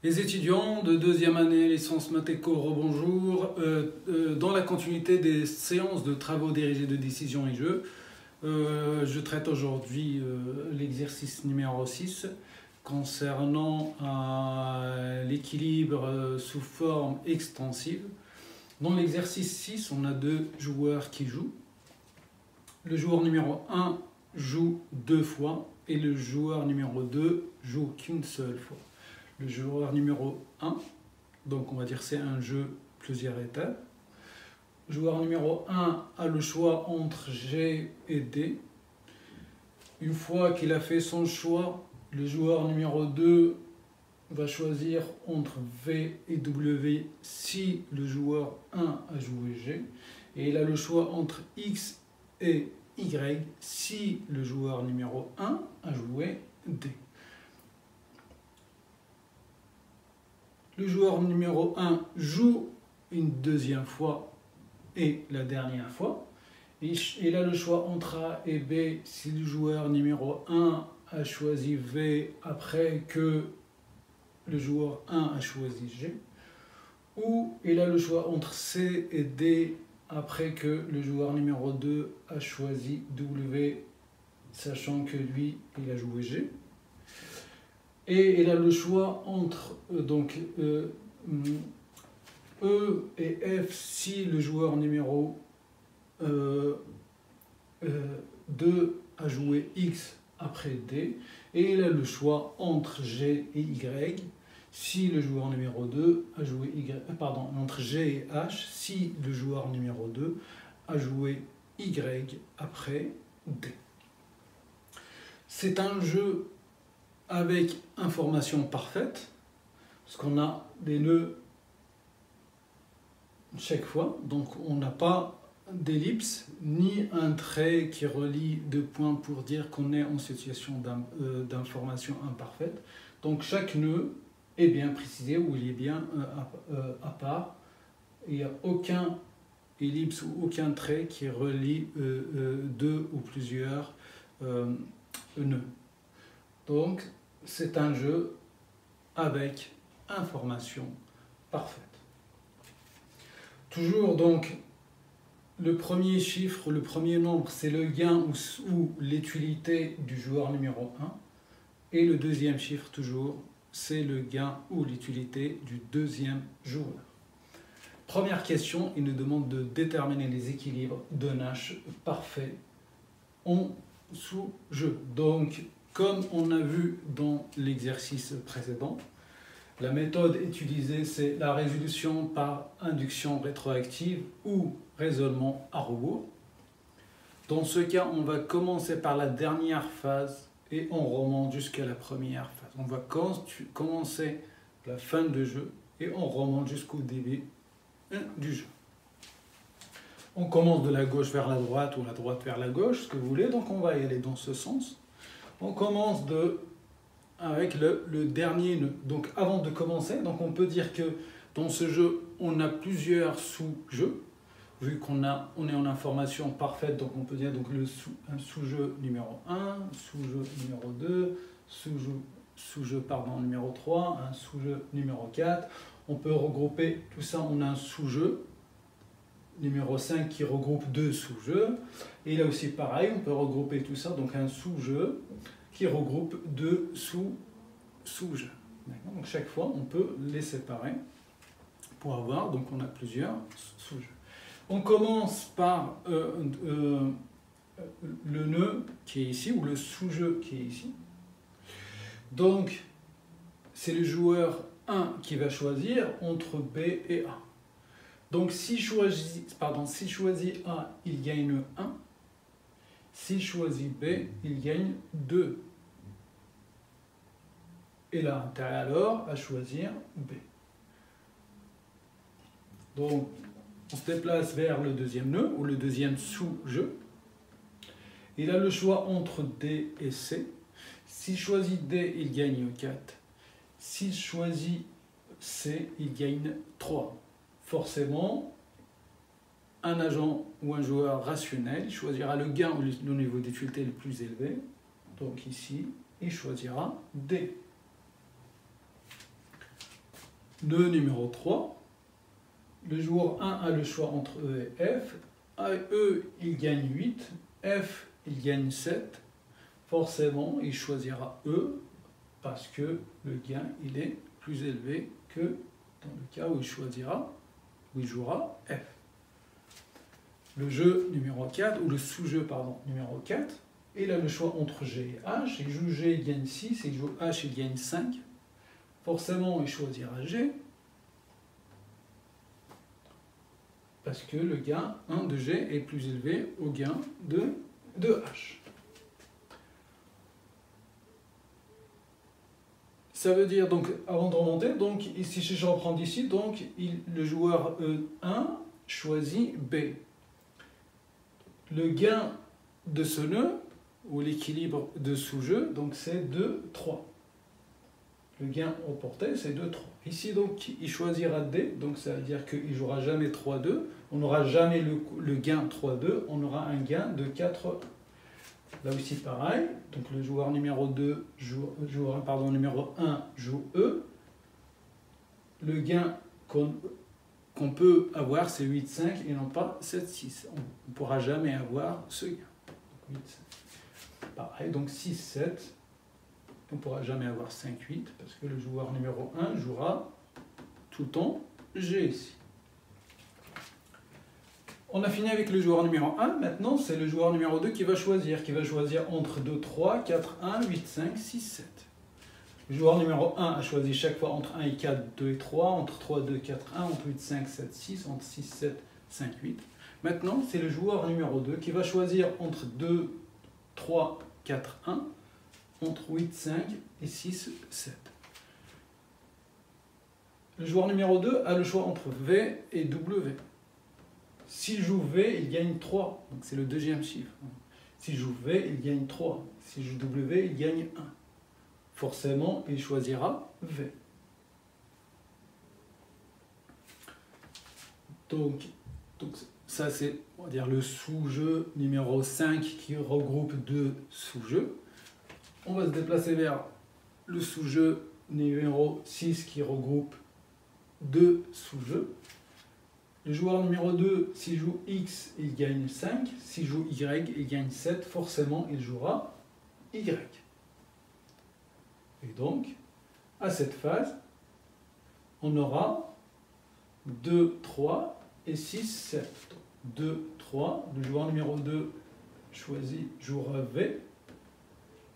Les étudiants de deuxième année licence Matéco, rebonjour. Dans la continuité des séances de travaux dirigés de décision et jeux, je traite aujourd'hui l'exercice numéro 6 concernant l'équilibre sous forme extensive. Dans l'exercice 6, on a deux joueurs qui jouent. Le joueur numéro 1 joue 2 fois et le joueur numéro 2 joue qu'une seule fois. Le joueur numéro 1, donc on va dire c'est un jeu plusieurs étapes. Le joueur numéro 1 a le choix entre G et D. Une fois qu'il a fait son choix, le joueur numéro 2 va choisir entre V et W si le joueur 1 a joué G. Et il a le choix entre X et Y si le joueur numéro 1 a joué D. Le joueur numéro 1 joue une deuxième fois et la dernière fois. Il a le choix entre A et B si le joueur numéro 1 a choisi V après que le joueur 1 a choisi G. Ou il a le choix entre C et D après que le joueur numéro 2 a choisi W, sachant que lui, il a joué G. Et il a le choix entre E et F si le joueur numéro 2 a joué X après D. Et il a le choix entre G et Y si le joueur numéro 2 a joué entre G et H si le joueur numéro 2 a joué Y après D. C'est un jeu avec information parfaite, parce qu'on a des nœuds chaque fois, donc on n'a pas d'ellipse ni un trait qui relie deux points pour dire qu'on est en situation d'information imparfaite. Donc chaque nœud est bien précisé ou il est bien à part. Il n'y a aucun ellipse ou aucun trait qui relie deux ou plusieurs nœuds. Donc c'est un jeu avec information parfaite. Toujours donc, le premier chiffre, le premier nombre, c'est le gain ou l'utilité du joueur numéro 1. Et le deuxième chiffre, toujours, c'est le gain ou l'utilité du deuxième joueur. Première question, il nous demande de déterminer les équilibres d'un H parfait en sous-jeu. Donc, comme on a vu dans l'exercice précédent, la méthode utilisée, c'est la résolution par induction rétroactive ou raisonnement à rebours. Dans ce cas, on va commencer par la dernière phase et on remonte jusqu'à la première phase. On va commencer la fin du jeu et on remonte jusqu'au début du jeu. On commence de la gauche vers la droite ou la droite vers la gauche, ce que vous voulez, donc on va y aller dans ce sens. On commence avec le dernier nœud. Donc avant de commencer, donc on peut dire que dans ce jeu, on a plusieurs sous-jeux. Vu qu'on est en information parfaite, donc on peut dire donc un sous-jeu numéro 1, sous-jeu numéro 2, sous-jeu numéro 3, un sous-jeu numéro 4. On peut regrouper tout ça en un sous-jeu numéro 5 qui regroupe deux sous-jeux. Et là aussi pareil, on peut regrouper tout ça, donc un sous-jeu qui regroupe deux sous-jeux. Donc chaque fois, on peut les séparer pour avoir, donc on a plusieurs sous-jeux. On commence par le nœud qui est ici, ou le sous-jeu qui est ici. Donc, c'est le joueur 1 qui va choisir entre B et A. Donc, s'il choisit A, il gagne 1. S'il choisit B, il gagne 2. Et là, intérêt alors à choisir B. Donc, on se déplace vers le deuxième nœud, ou le deuxième sous-jeu. Il a le choix entre D et C. S'il choisit D, il gagne 4. S'il choisit C, il gagne 3. Forcément, un agent ou un joueur rationnel choisira le gain ou le niveau d'utilité le plus élevé. Donc ici, il choisira D. nœud numéro 3. Le joueur 1 a le choix entre E et F. E, il gagne 8. F, il gagne 7. Forcément, il choisira E parce que le gain, il est plus élevé que dans le cas où il jouera F. Le jeu numéro 4, ou le sous-jeu, pardon, numéro 4, il a le choix entre G et H. Il joue G, il gagne 6, il joue H, il gagne 5. Forcément, il choisira G, parce que le gain 1 de G est plus élevé au gain de H. Ça veut dire, donc, avant de remonter, donc, ici, si je reprends d'ici, donc, le joueur E1 choisit B. Le gain de ce nœud, ou l'équilibre de sous-jeu, donc c'est 2, 3. Le gain remporté, c'est 2, 3. Ici, donc, il choisira D, donc ça veut dire qu'il ne jouera jamais 3, 2. On n'aura jamais le gain 3, 2, on aura un gain de 4, 1. Là aussi, pareil. Donc, le joueur numéro 2, numéro 1 joue E. Le gain qu'on peut avoir, c'est 8, 5 et non pas 7, 6. On ne pourra jamais avoir ce gain. Donc, 8, 5. Pareil, donc 6, 7. On ne pourra jamais avoir 5, 8 parce que le joueur numéro 1 jouera tout le temps G ici. On a fini avec le joueur numéro 1. Maintenant, c'est le joueur numéro 2 qui va choisir entre 2, 3, 4, 1, 8, 5, 6, 7. Le joueur numéro 1 a choisi chaque fois entre 1 et 4, 2 et 3, entre 3, 2, 4, 1, entre 8, 5, 7, 6, entre 6, 7, 5, 8. Maintenant, c'est le joueur numéro 2 qui va choisir entre 2, 3, 4, 1, entre 8, 5 et 6, 7. Le joueur numéro 2 a le choix entre V et W. S'il joue V, il gagne 3, donc c'est le deuxième chiffre. S'il joue V, il gagne 3. S'il joue W, il gagne 1. Forcément, il choisira V. Donc ça c'est, on va dire, le sous-jeu numéro 5 qui regroupe deux sous-jeux. On va se déplacer vers le sous-jeu numéro 6 qui regroupe deux sous-jeux. Le joueur numéro 2, s'il joue X, il gagne 5. S'il joue Y, il gagne 7. Forcément, il jouera Y. Et donc, à cette phase, on aura 2, 3 et 6, 7. 2, 3. Le joueur numéro 2 jouera V.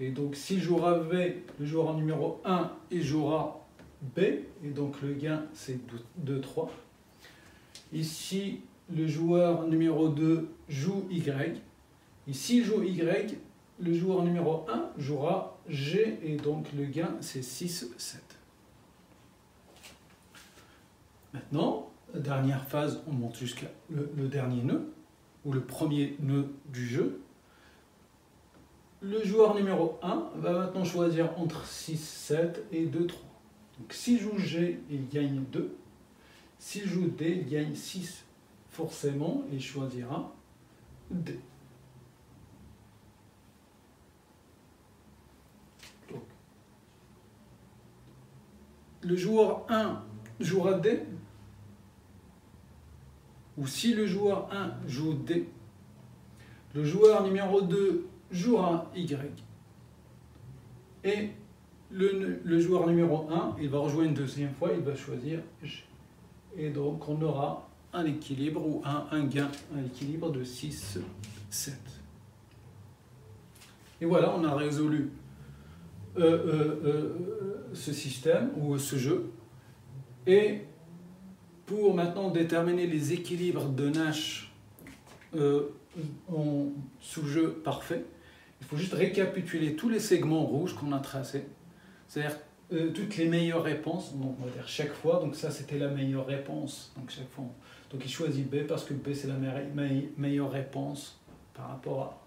Et donc, s'il jouera V, le joueur numéro 1, il jouera B. Et donc, le gain, c'est 2, 3. Ici, le joueur numéro 2 joue Y. Et s'il joue Y, le joueur numéro 1 jouera G. Et donc, le gain, c'est 6, 7. Maintenant, la dernière phase, on monte jusqu'à le dernier nœud, ou le premier nœud du jeu. Le joueur numéro 1 va maintenant choisir entre 6, 7 et 2, 3. Donc, s'il joue G, il gagne 2. S'il joue D, il gagne 6. Forcément, il choisira D. Donc, le joueur 1 jouera D. Ou si le joueur 1 joue D, le joueur numéro 2 jouera Y. Et le joueur numéro 1, il va rejouer une deuxième fois, il va choisir G. Et donc, on aura un équilibre ou un gain, un équilibre de 6, 7. Et voilà, on a résolu ce système ou ce jeu. Et pour maintenant déterminer les équilibres de Nash en sous-jeu parfait, il faut juste récapituler tous les segments rouges qu'on a tracés. C'est-à-dire toutes les meilleures réponses, donc on va dire chaque fois, donc ça c'était la meilleure réponse, donc chaque fois, donc il choisit B parce que B c'est la meilleure réponse par rapport à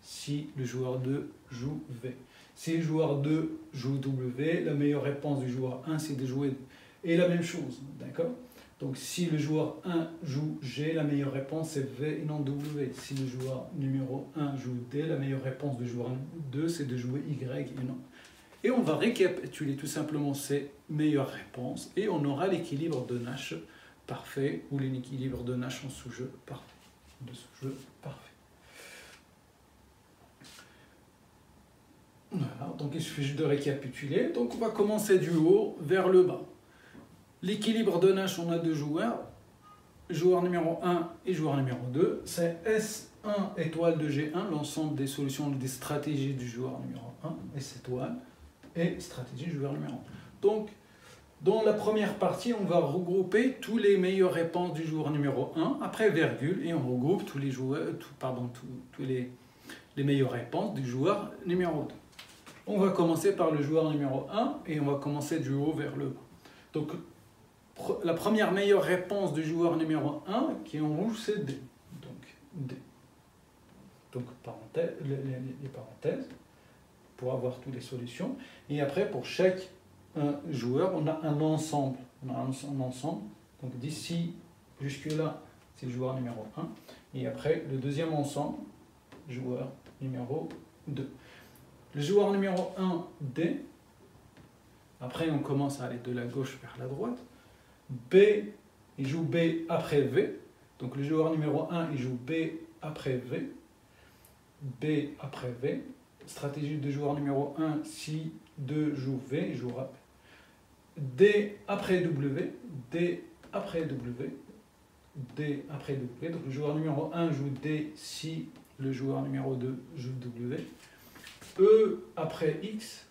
si le joueur 2 joue V. Si le joueur 2 joue W, la meilleure réponse du joueur 1 c'est de jouer, et la même chose, d'accord? Donc si le joueur 1 joue G, la meilleure réponse c'est V et non W. Si le joueur numéro 1 joue D, la meilleure réponse du joueur 2 c'est de jouer Y et non. Et on va récapituler tout simplement ces meilleures réponses et on aura l'équilibre de Nash parfait ou l'équilibre de Nash en sous-jeu parfait. De sous-jeu parfait. Voilà, donc il suffit juste de récapituler. Donc on va commencer du haut vers le bas. L'équilibre de Nash, on a deux joueurs. Joueur numéro 1 et joueur numéro 2. C'est S1 étoile de G1, l'ensemble des solutions des stratégies du joueur numéro 1, S étoile, et stratégie du joueur numéro 1. Donc, dans la première partie, on va regrouper tous les meilleures réponses du joueur numéro 1, après virgule, et on regroupe tous les joueurs, tous les meilleures réponses du joueur numéro 2. On va commencer par le joueur numéro 1, et on va commencer du haut vers le bas. Donc, la première meilleure réponse du joueur numéro 1, qui est en rouge, c'est D. Donc, D. Donc, les parenthèses, pour avoir toutes les solutions. Et après, pour chaque joueur, on a un ensemble. On a un ensemble. Donc, d'ici jusque-là, c'est le joueur numéro 1. Et après, le deuxième ensemble, joueur numéro 2. Le joueur numéro 1, D. Après, on commence à aller de la gauche vers la droite. B, il joue B après V. Donc le joueur numéro 1, il joue B après V. B après V. Stratégie de joueur numéro 1, si 2 joue V, il jouera B. D après W. D après W. D après W. Donc le joueur numéro 1 joue D si le joueur numéro 2 joue W. E après X.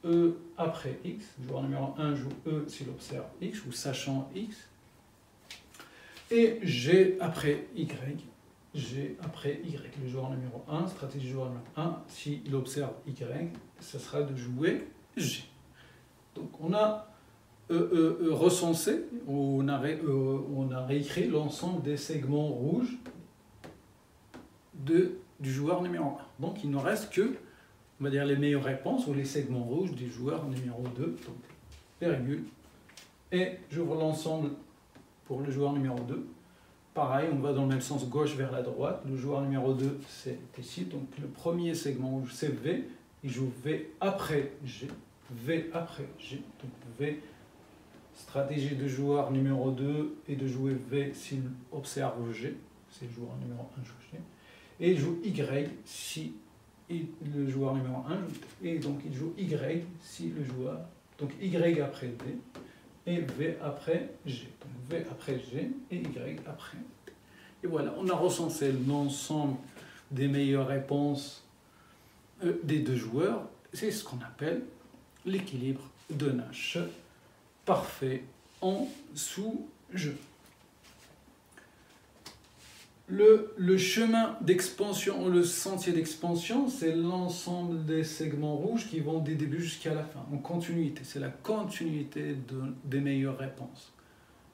E après X, le joueur numéro 1 joue E s'il observe X ou sachant X, et G après Y, G après Y, le joueur numéro 1, stratégie du joueur numéro 1, s'il observe Y, ce sera de jouer G. Donc on a recensé, on a réécrit l'ensemble des segments rouges du joueur numéro 1. Donc il ne reste que, on va dire, les meilleures réponses ou les segments rouges du joueur numéro 2, donc virgule, et j'ouvre l'ensemble pour le joueur numéro 2. Pareil, on va dans le même sens, gauche vers la droite. Le joueur numéro 2, c'est ici, donc le premier segment rouge, c'est V, il joue V après G, V après G, donc V, stratégie de joueur numéro 2 et de jouer V s'il observe G, c'est le joueur numéro 1 joue G, et il joue Y si le joueur numéro 1 joue D. Et donc il joue Y si le joueur, donc Y après D et V après G. Donc V après G et Y après D. Et voilà, on a recensé l'ensemble des meilleures réponses des deux joueurs. C'est ce qu'on appelle l'équilibre de Nash parfait en sous-jeu. Le chemin d'expansion, le sentier d'expansion, c'est l'ensemble des segments rouges qui vont des débuts jusqu'à la fin, en continuité. C'est la continuité des meilleures réponses.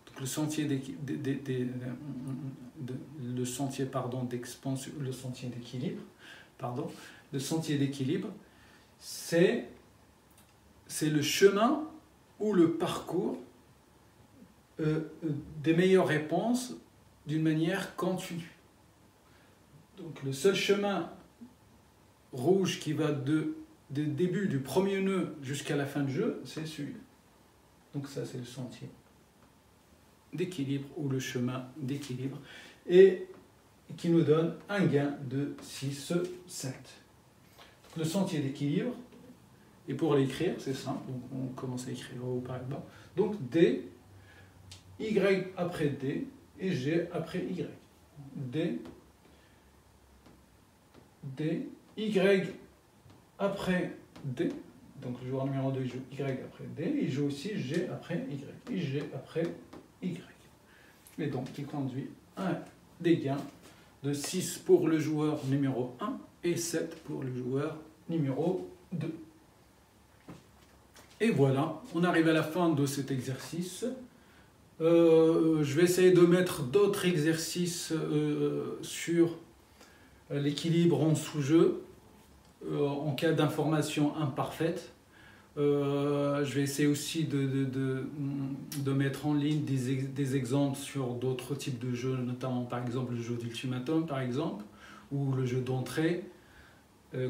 Donc le sentier d'expansion, le sentier d'équilibre, pardon, le sentier d'équilibre, c'est le chemin ou le parcours des meilleures réponses d'une manière continue. Donc le seul chemin rouge qui va du début du premier nœud jusqu'à la fin du jeu, c'est celui-là. Donc ça, c'est le sentier d'équilibre ou le chemin d'équilibre, et qui nous donne un gain de 6, 7. Donc, le sentier d'équilibre, et pour l'écrire, c'est simple, donc on commence à écrire au haut par le bas. Donc D, Y après D, et G après Y. D, Y après D. Donc le joueur numéro 2 il joue Y après D. Il joue aussi G après Y. Et G après Y. Et donc il conduit à des gains de 6 pour le joueur numéro 1 et 7 pour le joueur numéro 2. Et voilà, on arrive à la fin de cet exercice. Je vais essayer de mettre d'autres exercices sur l'équilibre en sous-jeu en cas d'information imparfaite. Je vais essayer aussi de mettre en ligne des exemples sur d'autres types de jeux, notamment par exemple le jeu d'ultimatum par exemple, ou le jeu d'entrée.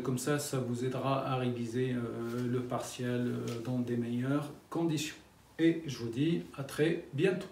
Comme ça vous aidera à réviser le partiel dans des meilleures conditions. Et je vous dis à très bientôt.